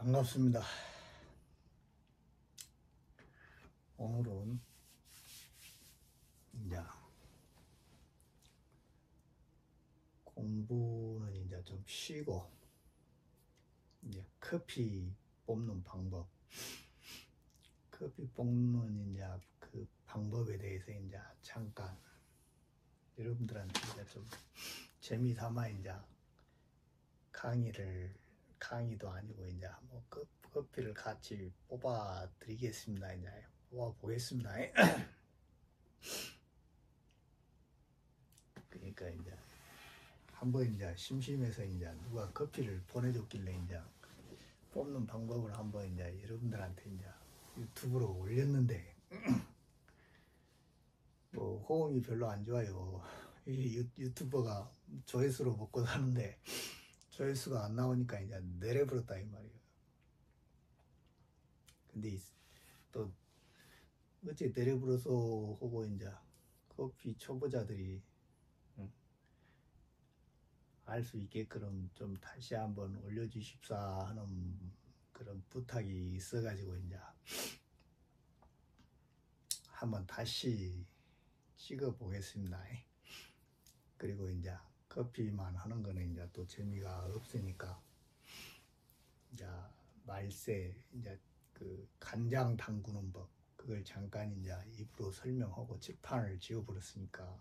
반갑습니다. 오늘은 이제 공부는 이제 좀 쉬고 이제 커피 뽑는 방법, 커피 뽑는 이제 그 방법에 대해서 이제 잠깐 여러분들한테 이제 좀 재미삼아 이제 강의도 아니고 이제 뭐 커피를 같이 뽑아 드리겠습니다. 이제 뽑아 보겠습니다. 그러니까 이제 한번 이제 심심해서 이제 누가 커피를 보내줬길래 이제 뽑는 방법을 한번 이제 여러분들한테 이제 유튜브로 올렸는데 뭐 호응이 별로 안 좋아요. 이 유튜버가 조회수로 먹고 사는데 조회수가 안 나오니까 이제 내려버렸다 이 말이에요. 근데 또 어째 내려버려서 하고 이제 커피 초보자들이 알 수 있게끔 좀 다시 한번 올려주십사 하는 그런 부탁이 있어가지고 이제 한번 다시 찍어 보겠습니다. 그리고 이제 커피만 하는 거는 이제 또 재미가 없으니까 이제 말세 이제 그 간장 담그는 법 그걸 잠깐 이제 입으로 설명하고 칠판을 치워버렸으니까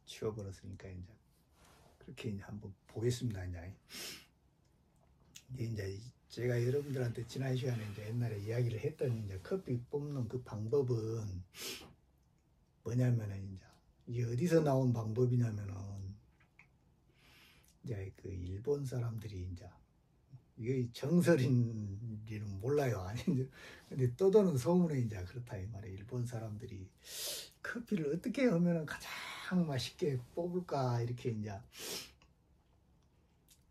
이제 그렇게 이제 한번 보겠습니다. 이제 제가 여러분들한테 지난 시간에 이제 옛날에 이야기를 했던 이제 커피 뽑는 그 방법은 뭐냐면은 이제 이게 어디서 나온 방법이냐면은 이제 그 일본 사람들이 이제 이게 정설인지는 몰라요. 아니 근데 떠도는 소문에 이제 그렇다 이 말이에요. 일본 사람들이 커피를 어떻게 하면은 가장 맛있게 뽑을까 이렇게 이제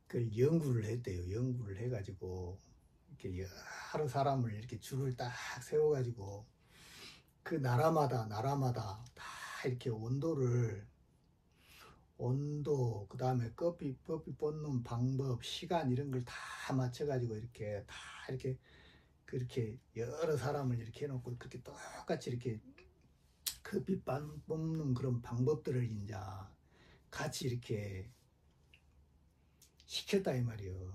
그 연구를 했대요. 연구를 해가지고 이렇게 여러 사람을 이렇게 줄을 딱 세워가지고 그 나라마다 다 이렇게 온도 그 다음에 커피 뽑는 방법 시간 이런 걸 다 맞춰가지고 이렇게 다 이렇게 그렇게 여러 사람을 이렇게 해놓고 그렇게 똑같이 이렇게 커피 뽑는 그런 방법들을 이제 같이 이렇게 시켰다 이 말이에요.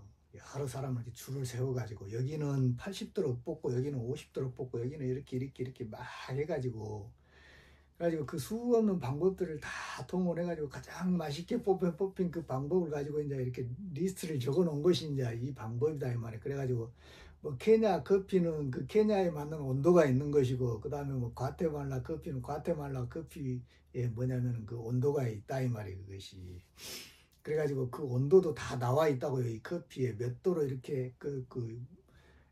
여러 사람을 이렇게 줄을 세워가지고 여기는 80도로 뽑고 여기는 50도로 뽑고 여기는 이렇게 막 해가지고 그래가지고 그 수 없는 방법들을 다 동원해가지고 가장 맛있게 뽑힌 그 방법을 가지고 이제 이렇게 리스트를 적어 놓은 것이 이제 이 방법이다 이 말이에요. 그래가지고 뭐 케냐 커피는 그 케냐에 맞는 온도가 있는 것이고 그 다음에 뭐 과테말라 커피는 과테말라 커피에 뭐냐면은 그 온도가 있다 이 말이에요. 그것이. 그래가지고 그 온도도 다 나와 있다고요. 이 커피에 몇 도로 이렇게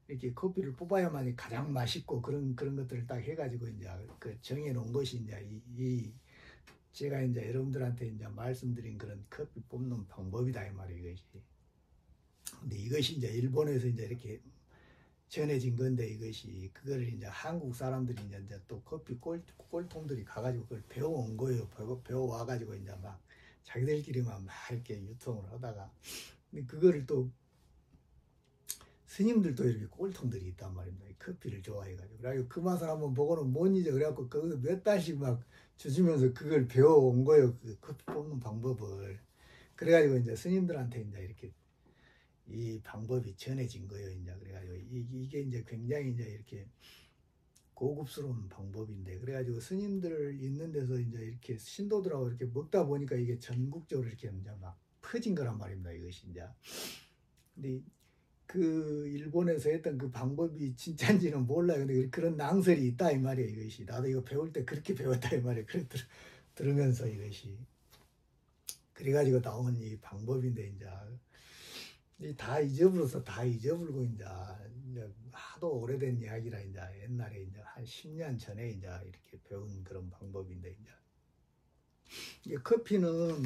이렇게 커피를 뽑아야만이 가장 맛있고 그런 것들을 딱 해가지고 이제 그 정해놓은 것이 이제 제가 이제 여러분들한테 이제 말씀드린 그런 커피 뽑는 방법이다 이 말이에요. 이것이. 근데 이것이 이제 일본에서 이제 이렇게 전해진 건데 이것이 그거를 이제 한국 사람들이 이제 또 커피 꼴통들이 가가지고 그걸 배워온 거예요. 배워와가지고 이제 막 자기들끼리만 막 이렇게 유통을 하다가 근데 그거를 또 스님들도 이렇게 꼴통들이 있단 말입니다. 커피를 좋아해가지고. 그래가지고 그 맛을 한번 보고는 못 잊어. 그래갖고 거기서 몇 달씩 막 주시면서 그걸 배워온 거예요. 그 커피 뽑는 방법을. 그래가지고 이제 스님들한테 이제 이렇게 이 방법이 전해진 거예요. 이제 그래가지고 이게 이제 굉장히 이제 이렇게 고급스러운 방법인데 그래가지고 스님들 있는 데서 이제 이렇게 신도들하고 이렇게 먹다 보니까 이게 전국적으로 이렇게 이제 막 퍼진 거란 말입니다. 이것이 이제. 근데 그 일본에서 했던 그 방법이 진짜인지는 몰라요. 근데 그런 낭설이 있다 이 말이에요. 이것이 나도 이거 배울 때 그렇게 배웠다 이 말이에요. 그래 들으면서 이것이 그래가지고 나온 이 방법인데 이제 다 잊어버리고 이제 하도 오래된 이야기라 이제 옛날에 이제 한 10년 전에 이제 이렇게 배운 그런 방법인데 이제 커피는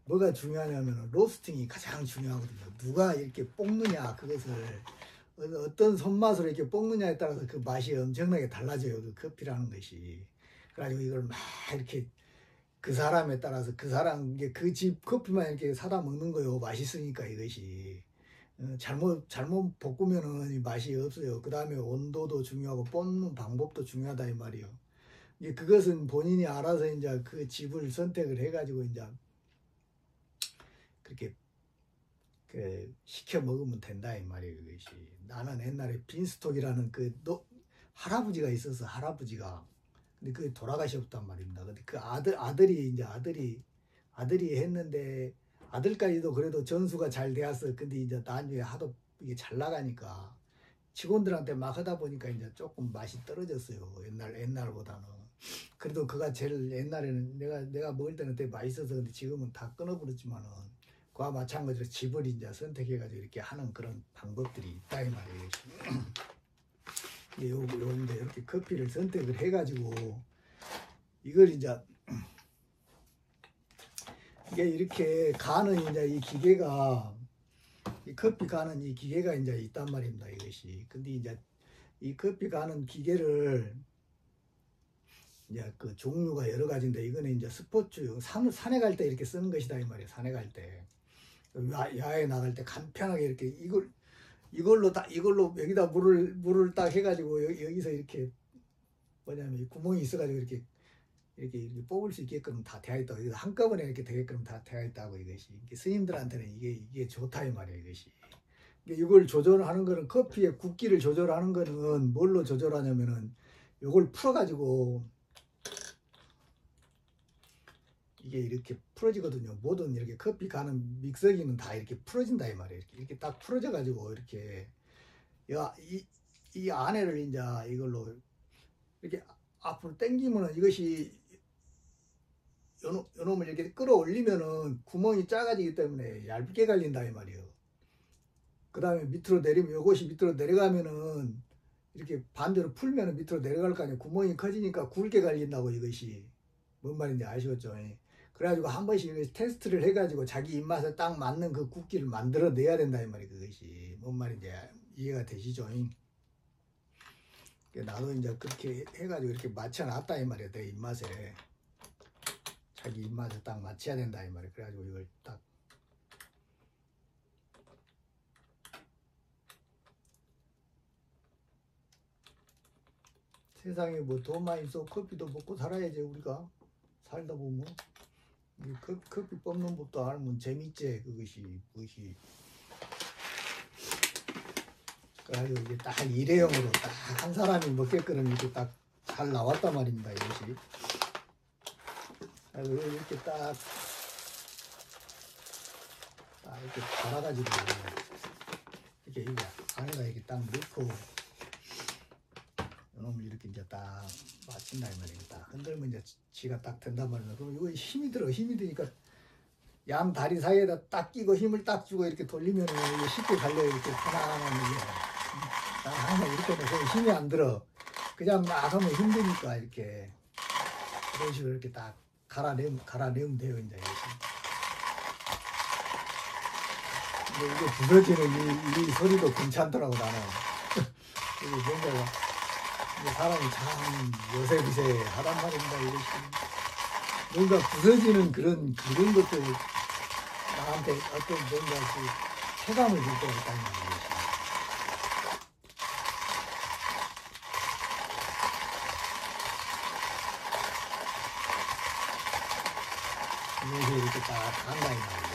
뭐가 중요하냐면 로스팅이 가장 중요하거든요. 누가 이렇게 볶느냐 그것을 어떤 손맛으로 이렇게 볶느냐에 따라서 그 맛이 엄청나게 달라져요. 그 커피라는 것이. 그래가지고 이걸 막 이렇게 그 사람에 따라서 그 사람 그 집 커피만 이렇게 사다 먹는 거요. 맛있으니까 이것이. 잘못 볶으면은 이 맛이 없어요. 그 다음에 온도도 중요하고 볶는 방법도 중요하다 이 말이요. 이게 그것은 본인이 알아서 이제 그 집을 선택을 해가지고 이제 그렇게 그 시켜 먹으면 된다 이 말이에요. 그것이. 나는 옛날에 빈스톡이라는 할아버지가 있어서 할아버지가 근데 그 돌아가셨단 말입니다. 근데 그 아들이 했는데 아들까지도 그래도 전수가 잘 되었어. 근데 이제 나중에 하도 이게 잘 나가니까 직원들한테 막 하다 보니까 이제 조금 맛이 떨어졌어요. 옛날보다는. 그래도 그가 제일 옛날에는 내가 먹을 때는 되게 맛있어서 근데 지금은 다 끊어버렸지만은 그와 마찬가지로 집을 이제 선택해가지고 이렇게 하는 그런 방법들이 있다 이 말이에요. 이제 이렇게 커피를 선택을 해가지고 이걸 이제 이게 이렇게 가는 이제 이 기계가 이 커피 가는 이 기계가 이제 있단 말입니다. 이것이. 근데 이제 이 커피 가는 기계를 이제 그 종류가 여러 가지인데 이거는 이제 스포츠 산에 갈 때 이렇게 쓰는 것이다 이 말이에요. 산에 갈 때. 야외 나갈 때 간편하게 이렇게 이걸로 여기다 물을 딱 해가지고 여기서 이렇게 뭐냐면 구멍이 있어가지고 이렇게 뽑을 수 있게끔 다 되어 있다고. 한꺼번에 이렇게 되게끔 다 되어 있다고 이것이. 스님들한테는 이게 좋다 이 말이에요 이것이. 이걸 조절하는 거는 커피의 굵기를 조절하는 거는 뭘로 조절하냐면은 이걸 풀어가지고 이게 이렇게 풀어지거든요. 모든 이렇게 커피 가는 믹서기는 다 이렇게 풀어진다 이 말이에요. 이렇게 딱 풀어져 가지고 이렇게 이 안에를 이제 이걸로 이렇게 앞으로 당기면은 이것이 요놈을 이렇게 끌어올리면은 구멍이 작아지기 때문에 얇게 갈린다 이 말이에요. 그 다음에 밑으로 내리면 이것이 밑으로 내려가면은 이렇게 반대로 풀면은 밑으로 내려갈 거 아니에요. 구멍이 커지니까 굵게 갈린다고 이것이. 뭔 말인지 아시겠죠? 그래가지고 한 번씩 테스트를 해가지고 자기 입맛에 딱 맞는 그 굵기를 만들어내야 된다 이 말이에요. 그것이 뭔 말인지 이해가 되시죠? 나도 이제 그렇게 해가지고 이렇게 맞춰놨다 이 말이에요. 내 입맛에 자기 입맛에 딱 맞춰야 된다 이 말이에요. 그래가지고 이걸 딱 세상에 뭐 돈 많이 써 커피도 먹고 살아야지 우리가 살다 보면. 커피 뽑는 법도 알면 재밌지 그것이. 그래가지고 이게 딱 일회용으로 딱 한 사람이 먹게끔 이렇게 딱 잘 나왔단 말입니다 이것이. 그래서 이렇게 딱 이렇게 갈아가지고 이렇게 안에다 이렇게 딱 넣고 이놈을 이렇게 이제 딱 맞춘다 이 말이에요. 딱 흔들면 이제 지가 딱 된단 말이에요. 그럼 이거 힘이 드니까 양 다리 사이에다 딱 끼고 힘을 딱 주고 이렇게 돌리면 이게 쉽게 갈려요. 이렇게 편안하게. 항상 이렇게 해서 힘이 안 들어. 그냥 막 하면 힘드니까 이렇게 이런 식으로 이렇게 딱 갈아내면 돼요. 이제 근데 이게 부서지는 이 소리도 괜찮더라고 나는. 이게 뭔가 사람이 참 요새비새 하단 말입니다. 이것이 뭔가 부서지는 그런 것들 나한테 어떤 뭔가 그 체감을 줄 때가 있다는 말이에요. 이렇게 딱 간다 이 말이에요.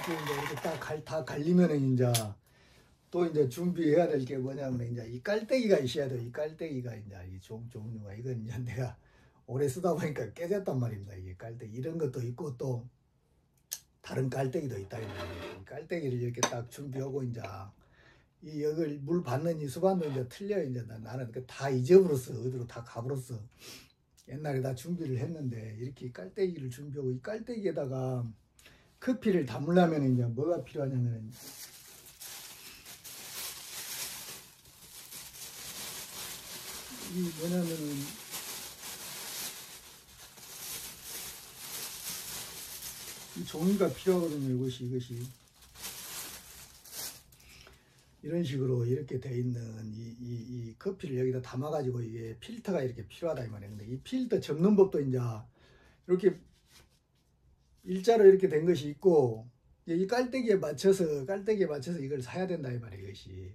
이렇게 다 갈리면은 이제 또 이제 준비해야 될 게 뭐냐면 이제 이 깔때기가 있어야 돼요. 이 깔때기가 이제 이 종류가 이건 이제 내가 오래 쓰다 보니까 깨졌단 말입니다. 이게 깔때기 이런 것도 있고 또 다른 깔때기도 있다. 이 깔때기를 이렇게 딱 준비하고 이제 이 여기 물 받는 이 수반도 이제 틀려. 이제 나는 다 잊어버렸어. 어디로 다 가버렸어. 옛날에 다 준비를 했는데 이렇게 깔때기를 준비하고 이 깔때기에다가 커피를 담으려면 이제 뭐가 필요하냐면 이 뭐냐면은 이 종이가 필요하거든요. 이것이 이런 식으로 이렇게 돼 있는 이 커피를 여기다 담아 가지고 이게 필터가 이렇게 필요하다 이 말이에요. 근데 이 필터 접는 법도 이제 이렇게 일자로 이렇게 된 것이 있고, 이 깔때기에 맞춰서 이걸 사야 된다 이 말이에요. 이것이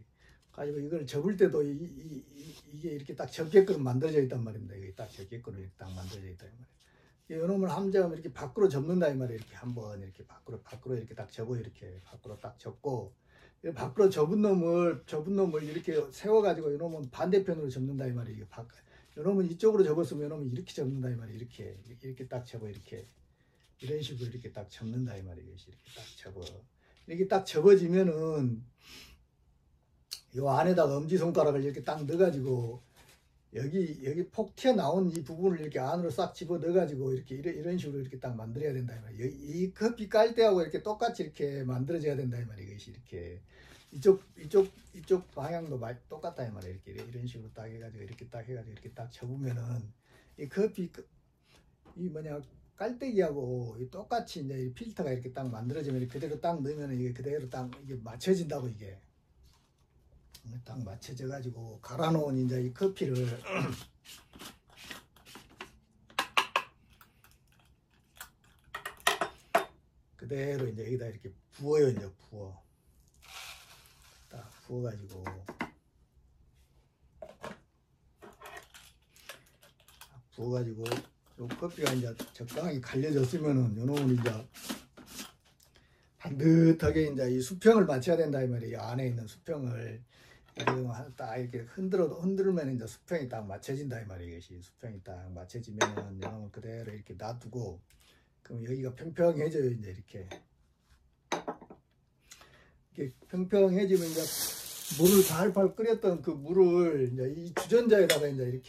가지고 이걸 접을 때도 이게 이렇게 딱 접게끔 만들어져 있단 말입니다. 이게 딱 접게끔 이렇게 딱 만들어져 있다 이 말이에요. 이놈을 함정 이렇게 밖으로 접는다 이 말이에요. 이렇게 한번 이렇게 밖으로 이렇게 딱 접어, 이렇게 밖으로 딱 접고, 밖으로 접은 놈을 이렇게 세워가지고 이놈은 반대편으로 접는다 이 말이에요. 이놈은 이쪽으로 접었으면 이놈은 이렇게 접는다 이 말이에요. 이렇게 딱 접어, 이렇게 이런 식으로 이렇게 딱 접는다 이 말이에요. 이렇게 딱 접어. 이렇게 딱 접어지면은 요 안에다가 엄지손가락을 이렇게 딱 넣어가지고 여기 폭 튀어나온 이 부분을 이렇게 안으로 싹 집어 넣어가지고 이런 식으로 이렇게 딱 만들어야 된다 이 말이에요. 이 커피 깔 때하고 이렇게 똑같이 이렇게 만들어져야 된다 이 말이에요. 이것이 이렇게 이쪽 방향도 똑같다 이 말이에요. 이런 식으로 딱 해가지고 이렇게 딱 접으면은 이 커피 이 뭐냐 깔때기하고 똑같이 이제 이 필터가 이렇게 딱 만들어지면 그대로 딱 넣으면 이게 그대로 딱 이게 맞춰진다고. 이게 딱 맞춰져 가지고 갈아 놓은 이제 이 커피를 그대로 이제 여기다 이렇게 부어요. 이제 딱 부어가지고 요 커피가 이제 적당히 갈려졌으면은 요놈은 이제 반듯하게 이제 이 수평을 맞춰야 된다 이 말이에요. 안에 있는 수평을 딱 이렇게 흔들면 이제 수평이 딱 맞춰진다 이 말이에요. 이것이 수평이 딱 맞춰지면은 요놈은 그대로 이렇게 놔두고, 그럼 여기가 평평해져요. 이제 이렇게 평평해지면 이제 물을 팔팔 끓였던 그 물을 이제 이 주전자에다가 이제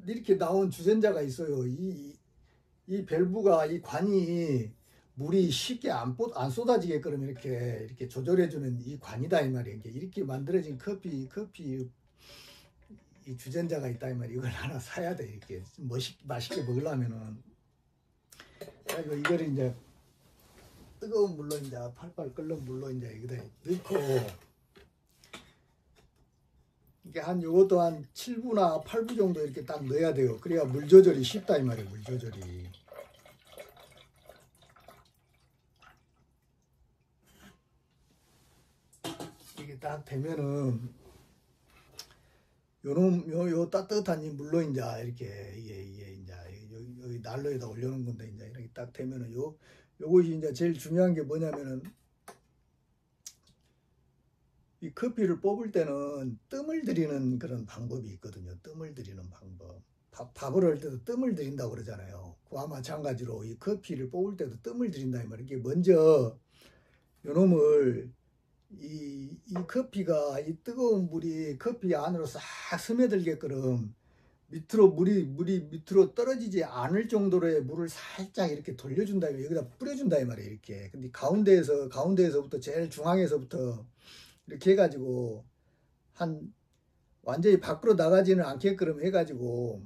이렇게 나온 주전자가 있어요. 이 밸브가, 이 관이 물이 쉽게 안 쏟아지게끔 이렇게 조절해주는 이 관이다 이 말이에요. 이렇게 만들어진 커피 이 주전자가 있다 이 말이에요. 이걸 하나 사야 돼. 이렇게 맛있게 먹으려면은. 그리고 이걸 이제 뜨거운 물로 이제 팔팔 끓는 물로 이제 여기다 넣고, 이게 요것도 한 7부나 8부 정도 이렇게 딱 넣어야 돼요. 그래야 물 조절이 쉽다 이 말이에요. 물 조절이. 이게 딱 되면은 요 따뜻한 이 물로 이제 이렇게 이게 이제 여기 난로에다 올려놓은 건데, 이제 이렇게 딱 되면은 요것이 이제 제일 중요한 게 뭐냐면은, 이 커피를 뽑을 때는 뜸을 들이는 그런 방법이 있거든요. 뜸을 들이는 방법. 밥을 할 때도 뜸을 들인다고 그러잖아요. 그와 마찬가지로 이 커피를 뽑을 때도 뜸을 들인다 이 말이에요. 이게 먼저 요놈을 이 커피가, 이 뜨거운 물이 커피 안으로 싹 스며들게끔 물이 밑으로 떨어지지 않을 정도로의 물을 살짝 이렇게 돌려준다, 여기다 뿌려준다 이 말이에요. 이렇게. 근데 가운데에서부터 제일 중앙에서부터 이렇게 해가지고 완전히 밖으로 나가지는 않게끔 해가지고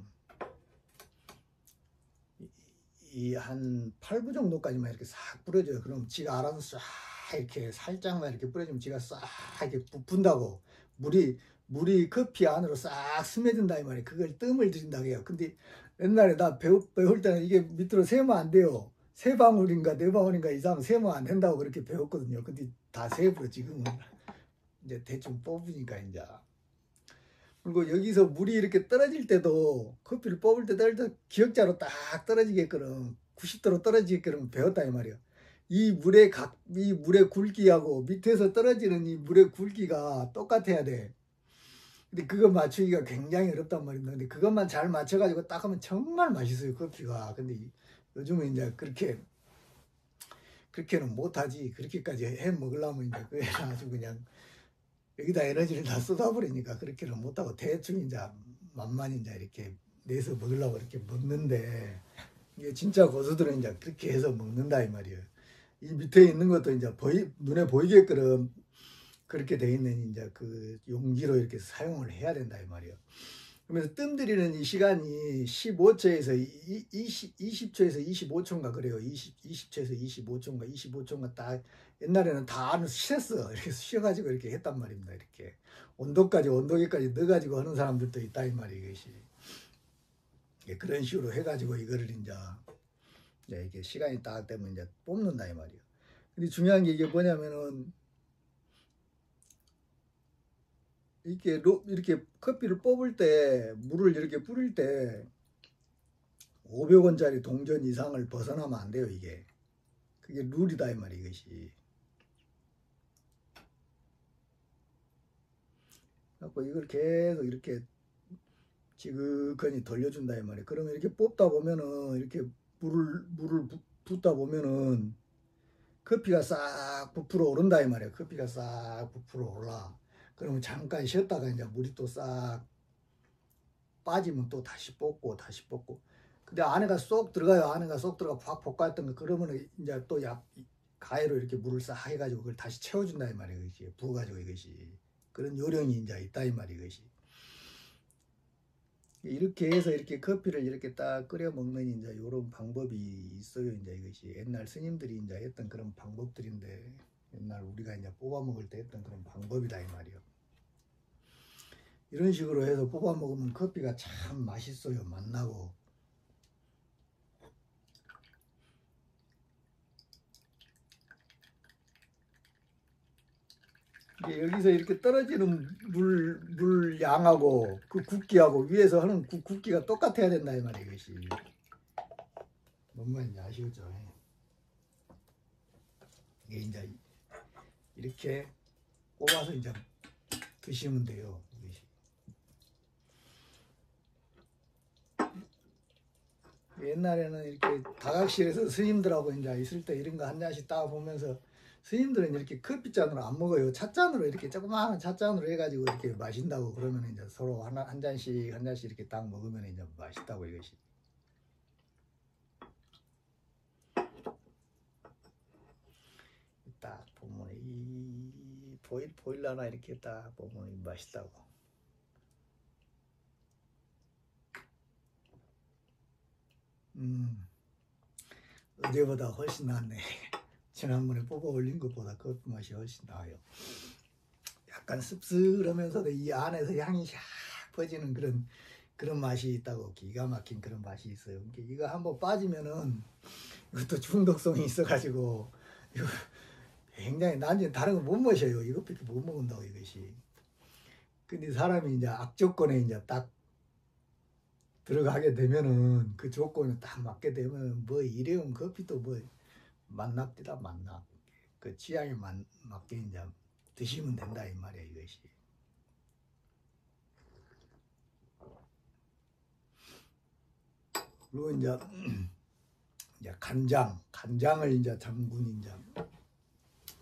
한 8부 정도까지만 이렇게 싹 뿌려줘요. 그럼 지가 알아서 싹 이렇게 살짝만 이렇게 뿌려주면 지가 싹 이렇게 부푼다고. 물이 커피 안으로 싹 스며든다 이 말이에요. 그걸 뜸을 들인다고 해요. 근데 옛날에 나 배울 때는 이게 밑으로 세면 안 돼요. 3방울인가 4방울인가 이상 세면 안 된다고 그렇게 배웠거든요. 근데 다 세버려 지금은. 이제 대충 뽑으니까 이제. 그리고 여기서 물이 이렇게 떨어질 때도, 커피를 뽑을 때 떨어질 때 기역자로 딱 떨어지게끔 90도로 떨어지게끔 배웠다 이 말이에요. 이 물의 굵기하고 밑에서 떨어지는 이 물의 굵기가 똑같아야 돼. 근데 그거 맞추기가 굉장히 어렵단 말입니다. 근데 그것만 잘 맞춰가지고 딱 하면 정말 맛있어요, 커피가. 근데 요즘은 이제 그렇게는 못하지. 그렇게까지 해 먹으려면 이제 그게 아주 그냥 여기다 에너지를 다 쏟아버리니까 그렇게는 못하고 대충 이제 만만히 이제 이렇게 내서 먹으려고 이렇게 먹는데, 이게 진짜 고수들은 이제 그렇게 해서 먹는다 이 말이에요. 이 밑에 있는 것도 이제 눈에 보이게끔 그렇게 돼 있는 이제 그 용기로 이렇게 사용을 해야 된다 이 말이에요. 그러면서 뜸 들이는 이 시간이 15초에서 20초에서 25초인가 그래요. 20초에서 25초인가 25초인가 딱 옛날에는 다 안에서 쉬었어. 이렇게 쉬어가지고 이렇게 했단 말입니다. 이렇게 온도계까지 넣어가지고 하는 사람들도 있다 이 말이 이것이. 그런 식으로 해가지고 이거를 이제 이게 시간이 딱 되면 이제 뽑는다 이 말이에요. 근데 중요한 게 이게 뭐냐면은 이렇게 커피를 뽑을 때 물을 이렇게 뿌릴 때 500원짜리 동전 이상을 벗어나면 안 돼요 이게. 그게 룰이다 이 말이 이것이. 그래서 이걸 계속 이렇게 지그건히 돌려준다 이 말이에요. 그러면 이렇게 뽑다 보면은 이렇게 물을 붓다 보면은 커피가 싹 부풀어 오른다 이 말이에요. 커피가 싹 부풀어 올라. 그러면 잠깐 쉬었다가 이제 물이 또 싹 빠지면 또 다시 뽑고 다시 뽑고. 근데 안에가 쏙 들어가요. 안에가 쏙 들어가 확 볶았던 거 그러면 이제 또 가위로 이렇게 물을 싹 해가지고 그걸 다시 채워준다 이 말이에요. 이것이 부어가지고 이것이 그런 요령이 이제 있다 이 말이 이것이. 이렇게 해서 이렇게 커피를 이렇게 딱 끓여 먹는 이제 이런 방법이 있어요. 이제 이것이 옛날 스님들이 이제 했던 그런 방법들인데 옛날 우리가 이제 뽑아 먹을 때 했던 그런 방법이다 이 말이요. 이런 식으로 해서 뽑아 먹으면 커피가 참 맛있어요. 맛나고. 여기서 이렇게 떨어지는 물 양하고 그 굵기하고 위에서 하는 굵기가 똑같아야 된다 이 말이에요. 이것이 뭔 말인지 아시겠죠? 이게 이제 이렇게 뽑아서 이제 드시면 돼요. 이것이. 옛날에는 이렇게 다각실에서 스님들하고 이제 있을 때 이런 거 한 잔씩 따 보면서 스님들은 이렇게 커피잔으로 안 먹어요. 찻잔으로 이렇게 조그마한 찻잔으로 해가지고 이렇게 마신다고 그러면 이제 서로 한 잔씩 이렇게 딱 먹으면 이제 맛있다고 이것이. 딱 보면 이 보일라나 이렇게 딱 보면 맛있다고. 어제보다 훨씬 낫네. 지난번에 뽑아 올린 것보다 커피 맛이 훨씬 나아요. 약간 씁쓸하면서도 이 안에서 향이 샥 퍼지는 그런 맛이 있다고. 기가 막힌 그런 맛이 있어요. 이거 한번 빠지면은 이것도 중독성이 있어가지고 이거 굉장히 난 다른 거 못 마셔요. 이것밖에 못 먹는다고 이것이. 근데 사람이 이제 악조건에 이제 딱 들어가게 되면은 그 조건에 딱 맞게 되면 뭐 일회용 커피도 뭐 맛납디다 맛나. 그 취향에 맞게 이제 드시면 된다 이 말이야 이것이. 그리고 이제 간장을 이제 담근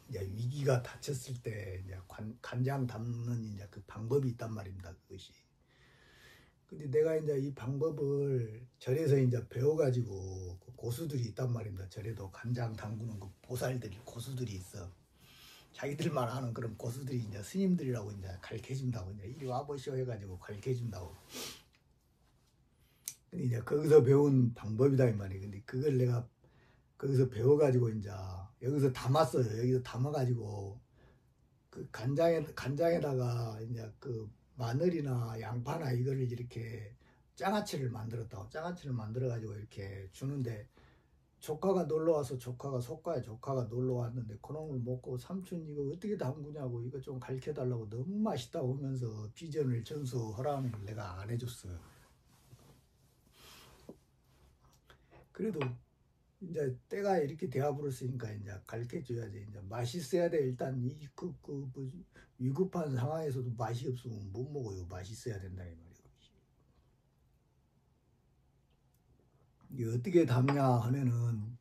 이제 위기가 닥쳤을 때 이제 간장 담는 이제 그 방법이 있단 말입니다 그것이. 근데 내가 이제 이 방법을 절에서 이제 배워가지고 그 고수들이 있단 말입니다. 절에도 간장 담그는 그 고수들이 있어. 자기들만 아는 그런 고수들이 이제 스님들이라고 이제 가르쳐준다고 이제 이리 와보시오 해가지고 가르쳐준다고. 근데 이제 거기서 배운 방법이다 이 말이에요. 근데 그걸 내가 거기서 배워가지고 이제 여기서 담았어요. 여기서 담아가지고 그 간장에다가 이제 그 마늘이나 양파나 이거를 이렇게 장아찌를 만들었다고. 장아찌를 만들어가지고 이렇게 주는데 조카가 놀러와서 조카가 놀러왔는데 그놈을 먹고 삼촌 이거 어떻게 담그냐고 이거 좀 가르쳐달라고 너무 맛있다고 하면서 비전을 전수하라는 걸 내가 안 해줬어요. 그래도 이제 때가 이렇게 되어버렸으니까 이제 가르쳐줘야지. 이제 맛있어야 돼. 일단 위급한 상황에서도 맛이 없으면 못 먹어요. 맛있어야 된다 이 말이에요. 이게 어떻게 담냐 하면은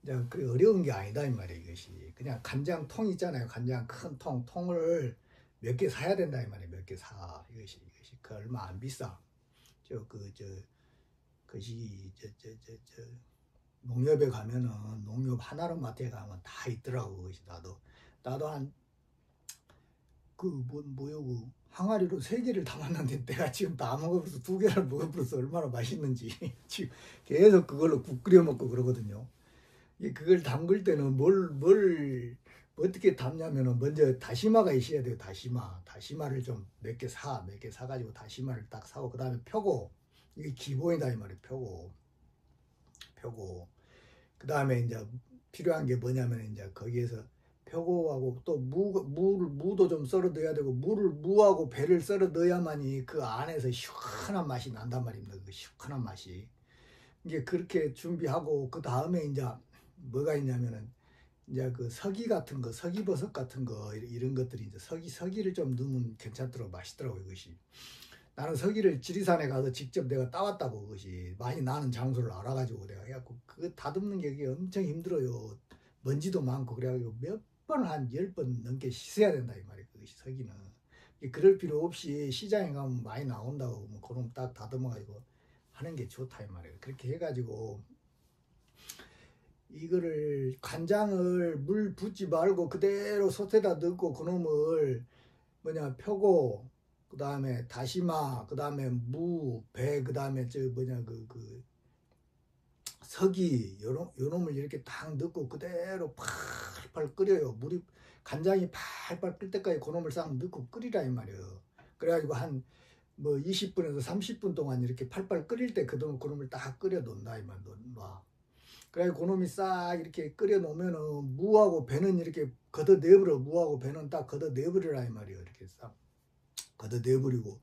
이제 그래 어려운 게 아니다 이 말이에요. 이것이 그냥 간장통 있잖아요. 간장 큰 통을 몇 개 사야 된다 이 말이에요. 몇 개 사. 이것이 그 얼마 안 비싸. 그것이 농협에 가면은 농협 하나로 마트에 가면 다 있더라고. 그것이 나도 한 뭐요, 항아리로 3개를 담았는데 내가 지금 다 먹어버려서 2개를 먹어버려서 얼마나 맛있는지. 지금 계속 그걸로 국 끓여 먹고 그러거든요. 그걸 담글 때는 뭘 어떻게 담냐면은 먼저 다시마가 있어야 돼요. 다시마를 좀 몇 개 사가지고 다시마를 딱 사고, 그 다음에 표고, 이게 기본이다 이 말이에요. 표고. 그 다음에 이제 필요한 게 뭐냐면 이제 거기에서 표고하고 또 무도 좀 썰어 넣어야 되고, 무하고 배를 썰어 넣어야만이 그 안에서 시원한 맛이 난단 말입니다. 그 시원한 맛이. 이게 그렇게 준비하고, 그 다음에 이제 뭐가 있냐면은 이제 그 서기 같은 거, 서기버섯 같은 거, 이런 것들이 이제 서기를 좀 넣으면 괜찮더라고, 맛있더라고 이것이. 나는 서기를 지리산에 가서 직접 내가 따왔다고, 그것이 많이 나는 장소를 알아가지고 내가 해갖고 그거 다듬는 게 엄청 힘들어요. 먼지도 많고 그래가지고 몇 번, 한 10번 넘게 씻어야 된다 이 말이에요. 그것이 서기는. 그럴 필요 없이 시장에 가면 많이 나온다고, 뭐 그럼 딱 다듬어가지고 하는 게 좋다 이 말이에요. 그렇게 해가지고 이거를 간장을 물 붓지 말고 그대로 솥에다 넣고 그놈을 표고, 그 다음에 다시마, 그 다음에 무, 배, 그 다음에 서기, 요놈을 이렇게 딱 넣고 그대로 팔팔 끓여요. 간장이 팔팔 끓을 때까지 그놈을 싹 넣고 끓이라 이 말이에요. 그래가지고 한 20분에서 30분 동안 이렇게 팔팔 끓일 때 그놈을 딱 끓여 놓는다 이 말, 놔. 그래가지고 그놈이 싹 이렇게 끓여 놓으면은 무하고 배는 이렇게 걷어내버려. 무하고 배는 딱 걷어내버리라 이 말이에요. 이렇게 싹 걷어내버리고,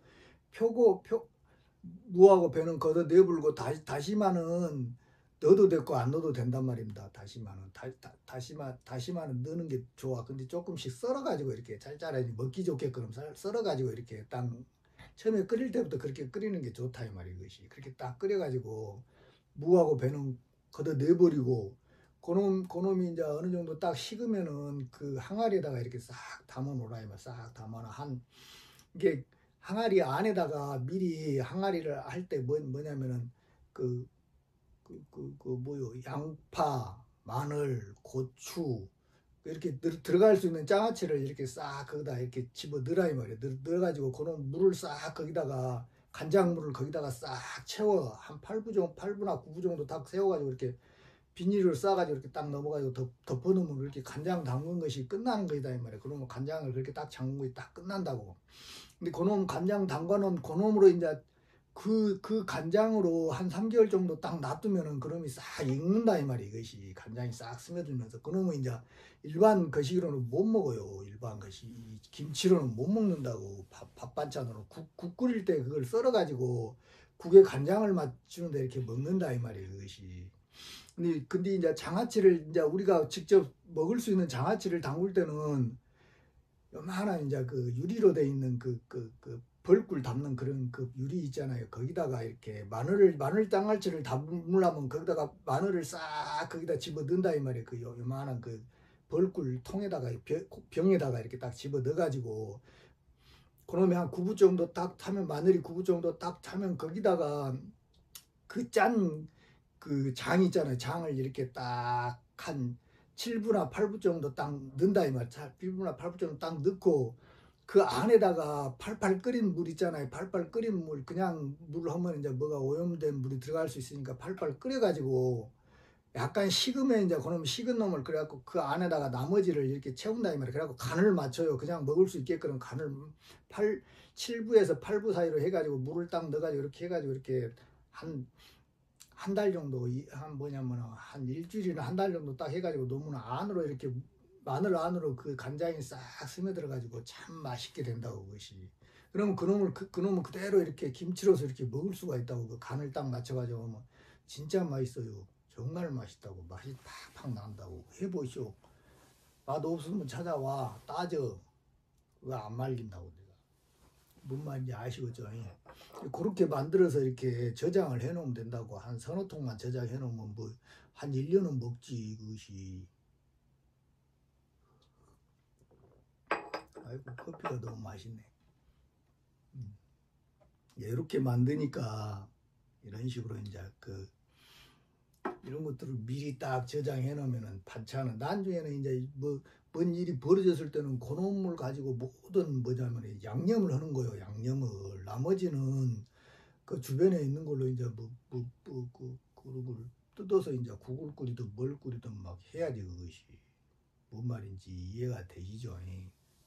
무하고 배는 걷어내버리고, 다시마는 넣어도 되고 안 넣어도 된단 말입니다. 다시마는 넣는 게 좋아. 근데 조금씩 썰어가지고 이렇게 짤짤하게 먹기 좋게끔 썰어가지고 이렇게 딱 처음에 끓일 때부터 그렇게 끓이는 게 좋다 이 말이에요. 이것이 그렇게 딱 끓여가지고 무하고 배는 걷어내버리고, 그놈이 이제 어느 정도 딱 식으면은 그 항아리에다가 이렇게 싹 담아 놓으라 이 말. 싹 담아놔. 이게 항아리 안에다가 미리 항아리를 할 때 뭐냐면은 양파, 마늘, 고추 이렇게 들어갈 수 있는 장아찌를 이렇게 싹 거기다 이렇게 집어 넣으라 이 말이에요. 넣어가지고 그런 물을 싹 거기다가, 간장물을 거기다가 싹 채워. 한 8부나 9부 정도 딱 세워가지고 이렇게 비닐을 싸가지고 이렇게 딱 넘어가지고 덮어놓으면 이렇게 간장 담근 것이 끝나는 거이다 이 말이에요. 그러면 간장을 그렇게 딱 잠근 것이 딱 끝난다고. 근데 그놈 간장 담가놓은 그놈으로 이제 그 간장으로 한 3개월 정도 딱 놔두면은 그놈이 싹 익는다 이 말이에요. 이것이 간장이 싹 스며들면서 그놈은 이제 일반 거식으로는 못 먹어요. 일반 거식 김치로는 못 먹는다고. 밥 반찬으로 국 끓일 때 그걸 썰어가지고 국에 간장을 맞추는데 이렇게 먹는다 이 말이에요. 그것이. 근데 이제 장아찌를 이제 우리가 직접 먹을 수 있는 장아찌를 담글 때는 요만한 이제 그 유리로 돼 있는 그 벌꿀 담는 그런 그 유리 있잖아요. 거기다가 이렇게 마늘 장아찌를 담으려면 거기다가 마늘을 싹 거기다 집어 넣는다 이 말이에요. 그 요만한 그 벌꿀 통에다가 병에다가 이렇게 딱 집어 넣어가지고, 그러면 한 9부 정도 딱 타면, 마늘이 9부 정도 딱 타면 거기다가 그 장 있잖아요. 장을 이렇게 딱 한 7부나 8부 정도 딱 넣는다 이 말. 7부나 8부 정도 딱 넣고 그 안에다가 팔팔 끓인 물 있잖아요. 팔팔 끓인 물, 그냥 물 하면 이제 뭐가 오염된 물이 들어갈 수 있으니까 팔팔 끓여가지고 약간 식으면 이제 그놈 식은 놈을 그래갖고 그 안에다가 나머지를 이렇게 채운다 이 말이에요. 그래갖고 간을 맞춰요. 그냥 먹을 수 있게끔 간을 7부에서 8부 사이로 해가지고 물을 딱 넣어가지고 이렇게 해가지고 이렇게 한 달 정도, 한 일주일이나 한 달 정도 딱 해가지고 놓으면 안으로 이렇게 마늘 안으로 그 간장이 싹 스며들어가지고 참 맛있게 된다고, 그것이. 그러면 그놈을 그대로 이렇게 김치로서 이렇게 먹을 수가 있다고. 그 간을 딱 맞춰가지고 하면 진짜 맛있어요. 정말 맛있다고. 맛이 팍팍 난다고. 해보시오. 맛없으면 찾아와. 따져. 그거 안 말린다고. 내가. 뭔 말인지 아시겠죠? 그렇게 만들어서 이렇게 저장을 해놓으면 된다고. 한 서너 통만 저장해놓으면 뭐 한 1년은 먹지, 그것이. 아이고, 커피가 너무 맛있네. 이렇게 만드니까 이런 식으로 이제 이런 것들을 미리 딱 저장해 놓으면은 반찬은 나중에는 이제 뭐 뭔 일이 벌어졌을 때는 그놈을 가지고 모든 뭐냐면 양념을 하는 거예요. 양념을. 나머지는 그 주변에 있는 걸로 이제 그걸 뜯어서 이제 국을 끓이든 뭘 끓이든 막 해야지 그것이. 뭔 말인지 이해가 되시죠?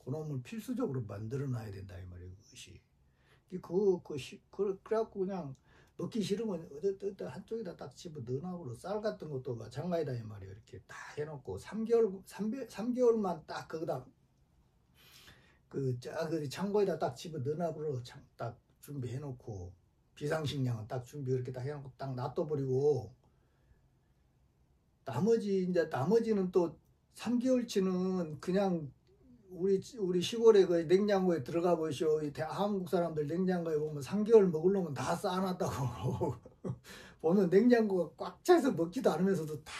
그놈을 필수적으로 만들어 놔야 된다 이 말이에요. 그것이. 그래갖고 그냥 먹기 싫으면 어디 한쪽에다 딱 집어 넣어놔버려. 쌀 같은 것도 마찬가지다 이 말이에요. 이렇게 딱 해놓고 3개월만 딱 거기다 그 창고에다 딱 집어 넣어놔버려. 딱 준비해놓고 비상식량은 딱 준비 그렇게 딱 해놓고 딱 놔둬버리고 나머지는 또 3개월치는 그냥 우리 시골에 그 냉장고에 들어가 보시오. 한국 사람들 냉장고에 보면 3개월 먹으려면 다 쌓아놨다고. 보면 냉장고가 꽉 차서 먹지도 않으면서도 다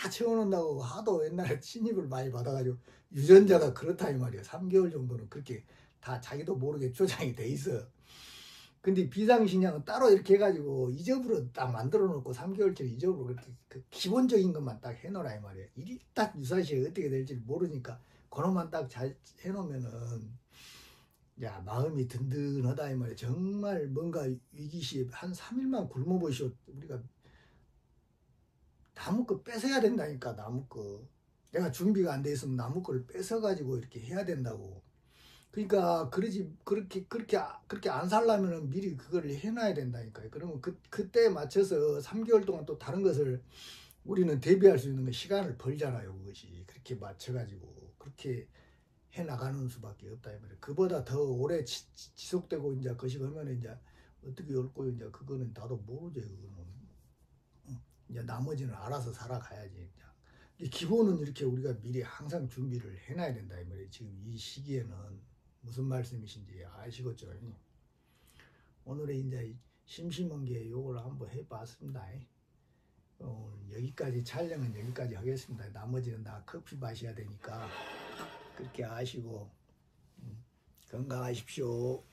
채워놓는다고 하도 옛날에 침입을 많이 받아가지고 유전자가 그렇다 이 말이야. 3개월 정도는 그렇게 다 자기도 모르게 조장이 돼 있어. 근데 비상식량은 따로 이렇게 해가지고 이접으로 딱 만들어 놓고 3개월치를 이접으로 그렇게 그 기본적인 것만 딱 해놓으라 이 말이야. 일단 유사시에 어떻게 될지 모르니까 그놈만 딱 잘 해놓으면은 야 마음이 든든하다 이 말이야. 정말 뭔가 위기시에 한 3일만 굶어보시오. 우리가 나무 거 뺏어야 된다니까. 나무 거 내가 준비가 안 돼 있으면 나무 거를 뺏어가지고 이렇게 해야 된다고. 그러니까 그렇게 안 살려면은 미리 그걸 해놔야 된다니까요. 그러면 그때에 맞춰서 3개월 동안 또 다른 것을 우리는 대비할 수 있는 시간을 벌잖아요. 그것이 그렇게 맞춰가지고 그렇게 해 나가는 수밖에 없다 이 말이에요. 그보다 더 오래 지속되고 이제 그것이 그러면 이제 어떻게 옳고 이제 그거는 나도 모르죠. 그거는 이제 나머지는 알아서 살아가야지. 이 기본은 이렇게 우리가 미리 항상 준비를 해놔야 된다 이 말이에요. 지금 이 시기에는. 무슨 말씀이신지 아시겠죠? 오늘의 이제 심심한 게 요걸 한번 해봤습니다. 여기까지 촬영은 여기까지 하겠습니다. 나머지는 다 커피 마셔야 되니까 그렇게 아시고 건강하십시오.